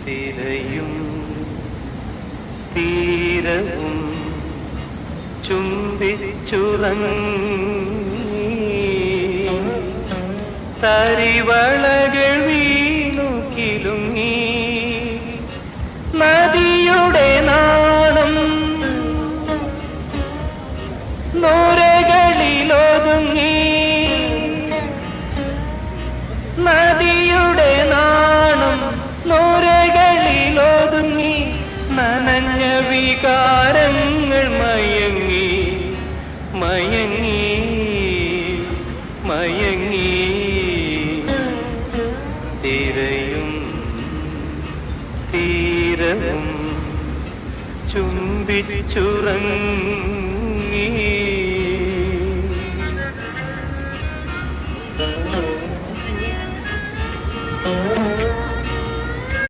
തിരയും തീരവും ചുംബിച്ചുറങ്ങി തരിവളകൾ വീണു കിലുങ്ങി നദിയുടെ നാണം നൂരകളിലൊതുങ്ങി നദിയുടെ നാണം നൂരകളിലൊതുങ്ങി നനഞ്ഞ വികാരങ്ങൾ മയങ്ങി മയങ്ങി മയങ്ങി തിരയും തീരവും ചുംബിച്ചുറങ്ങി